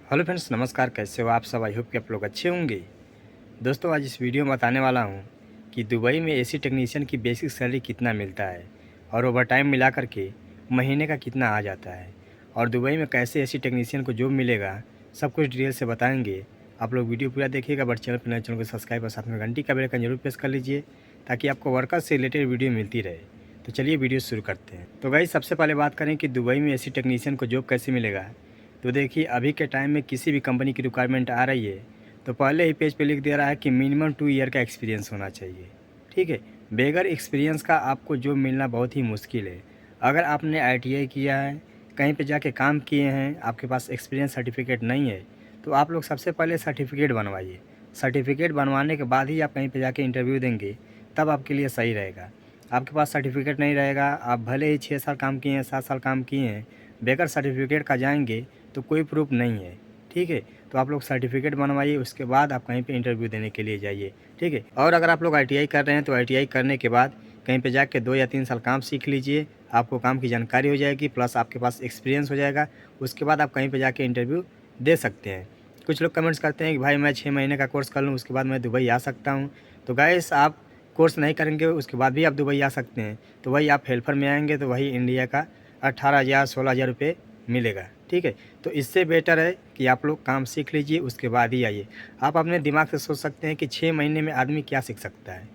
Hello friends, नमस्कार। कैसे हो आप सब? आई होप कि आप लोग अच्छे होंगे। दोस्तों, आज इस वीडियो में बताने वाला हूं कि दुबई में एसी टेक्नीशियन की बेसिक सैलरी कितना मिलता है और ओवर टाइम मिला करके महीने का कितना आ जाता है, और दुबई में कैसे एसी टेक्नीशियन को जॉब मिलेगा, सब कुछ डिटेल से बताएंगे। आप लोग वीडियो पूरा देखिएगा। बट चैनल पर नए, चैनल को सब्सक्राइब और साथ में घंटी का बेल आइकन जरूर प्रेस कर लीजिए ताकि आपको वर्कर से रिलेटेड वीडियो मिलती रहे। तो चलिए वीडियो शुरू करते हैं। तो गाइस, सबसे पहले बात करें कि दुबई में एसी टेक्नीशियन को जॉब कैसे मिलेगा। तो देखिए, अभी के टाइम में किसी भी कंपनी की रिक्वायरमेंट आ रही है तो पहले ही पेज पे लिख दे रहा है कि मिनिमम 2 ईयर का एक्सपीरियंस होना चाहिए। ठीक है, बगैर एक्सपीरियंस का आपको जॉब मिलना बहुत ही मुश्किल है। अगर आपने आईटीआई किया है, कहीं पे जाके काम किए हैं, आपके पास एक्सपीरियंस सर्टिफिकेट नहीं है, तो आप लोग सबसे पहले सर्टिफिकेट बनवाइए। सर्टिफिकेट बनवाने के बाद ही आप कहीं पे जाके इंटरव्यू देंगे, तब आपके लिए सही रहेगा। आपके पास सर्टिफिकेट नहीं रहेगा, आप भले ही 6 साल काम किए हैं, 7 साल काम किए हैं, बगैर सर्टिफिकेट का जाएंगे तो कोई प्रूफ नहीं है। ठीक है, तो आप लोग सर्टिफिकेट बनवाइए, उसके बाद आप कहीं पे इंटरव्यू देने के लिए जाइए। ठीक है, और अगर आप लोग आईटीआई कर रहे हैं तो आईटीआई करने के बाद कहीं पे जाके 2 या 3 साल काम सीख लीजिए। आपको काम की जानकारी हो जाएगी, प्लस आपके पास एक्सपीरियंस हो जाएगा। उसके बाद आप कहीं पे जाके इंटरव्यू दे सकते हैं। कुछ लोग कमेंट्स करते हैं कि भाई मैं 6 महीने का कोर्स कर लूँ, उसके बाद मैं दुबई आ सकता हूँ। तो गाइस, आप कोर्स नहीं करेंगे उसके बाद भी आप दुबई आ सकते हैं। तो वही आप हेल्पर में आएंगे तो वही इंडिया का 18,000 16,000 रुपये मिलेगा। ठीक है, तो इससे बेटर है कि आप लोग काम सीख लीजिए, उसके बाद ही आइए। आप अपने दिमाग से सोच सकते हैं कि 6 महीने में आदमी क्या सीख सकता है।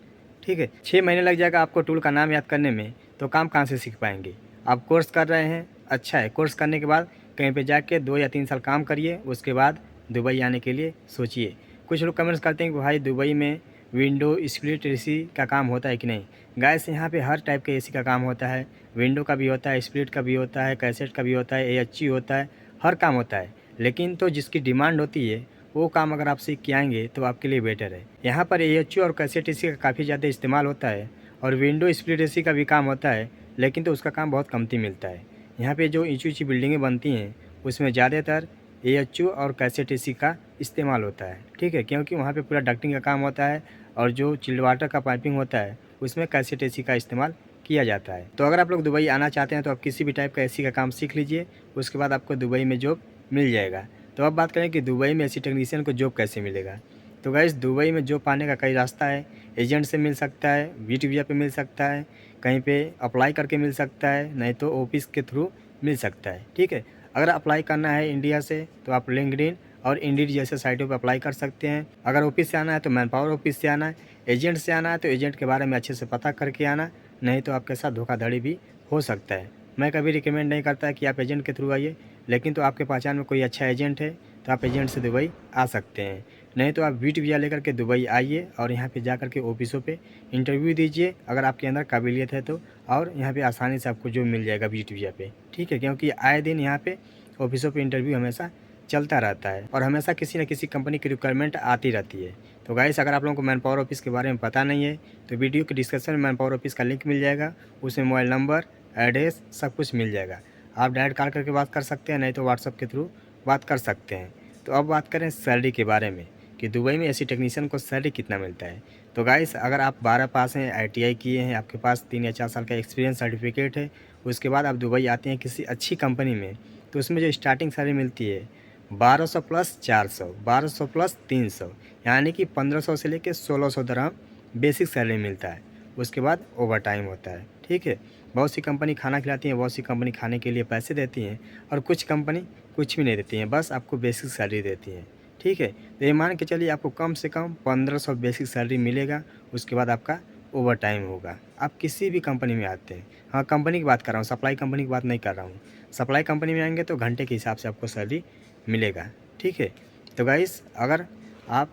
ठीक है, 6 महीने लग जाएगा आपको टूल का नाम याद करने में, तो काम कहाँ से सीख पाएंगे। आप कोर्स कर रहे हैं, अच्छा है। कोर्स करने के बाद कहीं पे जाके 2 या 3 साल काम करिए, उसके बाद दुबई आने के लिए सोचिए। कुछ लोग कमेंट्स करते हैं कि भाई दुबई में विंडो स्प्लिट एसी का काम होता है कि नहीं। गैस, यहाँ पे हर टाइप के एसी का काम होता है। विंडो का भी होता है, स्प्लिट का भी होता है, कैसेट का भी होता है, एएचई होता है, हर काम होता है। लेकिन तो जिसकी डिमांड होती है वो काम अगर आप सीख के आएंगे तो आपके लिए बेटर है। यहाँ पर एएचई और कैसेट एसी का काफ़ी ज़्यादा इस्तेमाल होता है, और विंडो स्प्लिट एसी का भी काम होता है, लेकिन तो उसका काम बहुत कमती मिलता है। यहाँ पे जो ऊँची ऊँची बिल्डिंगें बनती हैं उसमें ज़्यादातर एएचयू और कैसेट एसी का इस्तेमाल होता है। ठीक है, क्योंकि वहाँ पे पूरा डक्टिंग का काम होता है, और जो चिल्ड वाटर का पाइपिंग होता है उसमें कैसेट एसी का इस्तेमाल किया जाता है। तो अगर आप लोग दुबई आना चाहते हैं तो आप किसी भी टाइप का एसी का काम सीख लीजिए, उसके बाद आपको दुबई में जॉब मिल जाएगा। तो अब बात करें कि दुबई में एसी टेक्नीशियन को जॉब कैसे मिलेगा। तो गाइस, दुबई में जॉब पाने का कई रास्ता है। एजेंट से मिल सकता है, वीट वीज़ा पे मिल सकता है, कहीं पे अप्लाई करके मिल सकता है, नहीं तो ऑफिस के थ्रू मिल सकता है। ठीक है, अगर अप्लाई करना है इंडिया से तो आप लिंक्डइन और इंडीड जैसे साइटों पर अप्लाई कर सकते हैं। अगर ऑफिस से आना है तो मैन पावर ऑफिस से आना है। एजेंट से आना है तो एजेंट के बारे में अच्छे से पता करके आना, नहीं तो आपके साथ धोखाधड़ी भी हो सकता है। मैं कभी रिकमेंड नहीं करता कि आप एजेंट के थ्रू आइए, लेकिन तो आपके पहचान में कोई अच्छा एजेंट है तो आप एजेंट से दुबई आ सकते हैं। नहीं तो आप वीट वीज़ा लेकर के दुबई आइए और यहाँ पे जा कर के ऑफिसों पे इंटरव्यू दीजिए, अगर आपके अंदर काबिलियत है तो। और यहाँ पे आसानी से आपको जो मिल जाएगा वीट वीज़ा पे। ठीक है, क्योंकि आए दिन यहाँ पे ऑफिसों पे इंटरव्यू हमेशा चलता रहता है, और हमेशा किसी न किसी कंपनी की रिक्वायरमेंट आती रहती है। तो गाइस, अगर आप लोगों को मैन पावर ऑफिस के बारे में पता नहीं है तो वीडियो के डिस्क्रिप्शन में मैन पावर ऑफिस का लिंक मिल जाएगा, उसमें मोबाइल नंबर, एड्रेस, सब कुछ मिल जाएगा। आप डायरेक्ट कॉल करके बात कर सकते हैं, नहीं तो व्हाट्सअप के थ्रू बात कर सकते हैं। तो अब बात करें सैलरी के बारे में कि दुबई में एसी टेक्नीशियन को सैलरी कितना मिलता है। तो गाइस, अगर आप 12 पास हैं, आईटीआई किए हैं, आपके पास 3 या 4 साल का एक्सपीरियंस सर्टिफिकेट है, उसके बाद आप दुबई आते हैं किसी अच्छी कंपनी में, तो उसमें जो स्टार्टिंग सैलरी मिलती है 1200 प्लस 400, 1200 प्लस 300, यानी कि 1500 से लेकर 1600 दरहम बेसिक सैलरी मिलता है। उसके बाद ओवर टाइम होता है। ठीक है, बहुत सी कंपनी खाना खिलाती हैं, बहुत सी कंपनी खाने के लिए पैसे देती हैं, और कुछ कंपनी कुछ भी नहीं देती हैं, बस आपको बेसिक सैलरी देती हैं। ठीक है, तो ये मान के चलिए आपको कम से कम 1500 बेसिक सैलरी मिलेगा। उसके बाद आपका ओवर टाइम होगा। आप किसी भी कंपनी में आते हैं, हाँ कंपनी की बात कर रहा हूँ, सप्लाई कंपनी की बात नहीं कर रहा हूँ। सप्लाई कंपनी में आएंगे तो घंटे के हिसाब से आपको सैलरी मिलेगा। ठीक है, तो गाइस, अगर आप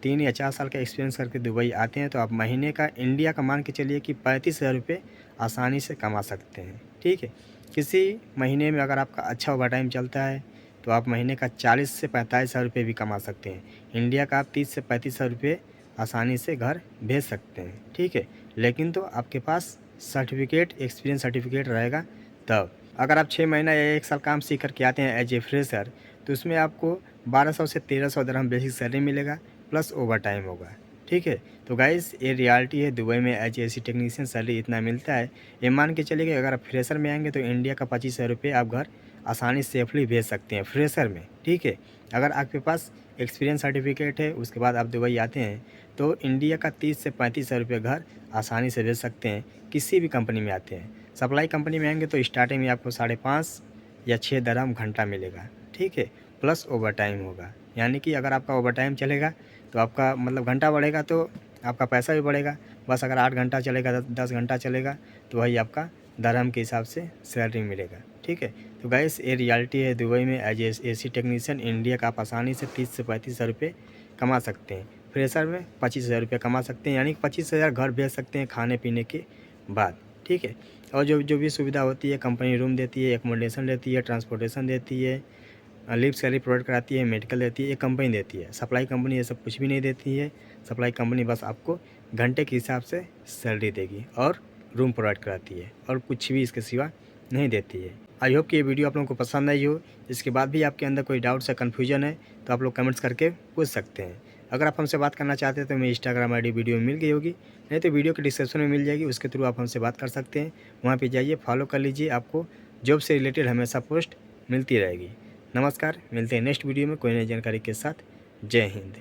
3 या 4 साल का एक्सपीरियंस करके दुबई आते हैं तो आप महीने का इंडिया का मान के चलिए कि 35,000 रुपये आसानी से कमा सकते हैं। ठीक है, किसी महीने में अगर आपका अच्छा ओवर टाइम चलता है तो आप महीने का 40 से 45,000 रुपये भी कमा सकते हैं। इंडिया का आप 30 से 35,000 रुपये आसानी से घर भेज सकते हैं। ठीक है, लेकिन तो आपके पास सर्टिफिकेट, एक्सपीरियंस सर्टिफिकेट रहेगा तब। अगर आप 6 महीना या 1 साल काम सीख कर के आते हैं एज ए फ्रेशर, तो उसमें आपको 1200 से 1300 दरहम बेसिक सैलरी मिलेगा, प्लस ओवर टाइम होगा। ठीक है, तो गाइस, ये रियलिटी है। दुबई में एज एसी टेक्नीशियन सैलरी इतना मिलता है। ये मान के चलिए कि अगर आप फ्रेशर में आएंगे तो इंडिया का 25,000 रुपये आप घर आसानी से सेफली भेज सकते हैं फ्रेशर में, ठीक है। अगर आपके पास एक्सपीरियंस सर्टिफिकेट है, उसके बाद आप दुबई आते हैं तो इंडिया का 30 से 35,000 रुपये घर आसानी से भेज सकते हैं किसी भी कंपनी में आते हैं। सप्लाई कंपनी में आएंगे तो स्टार्टिंग में आपको 5.5 या 6 दरहम घंटा मिलेगा, ठीक है, प्लस ओवर टाइम होगा। यानी कि अगर आपका ओवर टाइम चलेगा तो आपका मतलब घंटा बढ़ेगा तो आपका पैसा भी बढ़ेगा। बस अगर 8 घंटा चलेगा, 10 घंटा चलेगा तो वही आपका दरहम के हिसाब से सैलरी मिलेगा, ठीक है। तो गाइस ये रियलिटी है, दुबई में एज एसी टेक्नीशियन इंडिया का आप आसानी से 30 से 35,000 रुपये कमा सकते हैं। फ्रेशर में 25,000 रुपये कमा सकते हैं, यानी कि 25,000 घर भेज सकते हैं खाने पीने के बाद, ठीक है। और जो जो भी सुविधा होती है, कंपनी रूम देती है, एकोमोडेशन देती है, ट्रांसपोर्टेशन देती है, लीव सैलरी प्रोवाइड कराती है, मेडिकल देती है, ये कंपनी देती है। सप्लाई कंपनी ये सब कुछ भी नहीं देती है। सप्लाई कंपनी बस आपको घंटे के हिसाब से सैलरी देगी और रूम प्रोवाइड कराती है और कुछ भी इसके सिवा नहीं देती है। आई होप कि ये वीडियो आप लोगों को पसंद आई हो। इसके बाद भी आपके अंदर कोई डाउट्स या कन्फ्यूजन है तो आप लोग कमेंट्स करके पूछ सकते हैं। अगर आप हमसे बात करना चाहते हैं तो मेरी इंस्टाग्राम आईडी वीडियो में मिल गई होगी, नहीं तो वीडियो के डिस्क्रिप्शन में मिल जाएगी, उसके थ्रू आप हमसे बात कर सकते हैं। वहाँ पे जाइए, फॉलो कर लीजिए, आपको जॉब से रिलेटेड हमेशा पोस्ट मिलती रहेगी। नमस्कार, मिलते हैं नेक्स्ट वीडियो में कोई नई जानकारी के साथ। जय हिंद।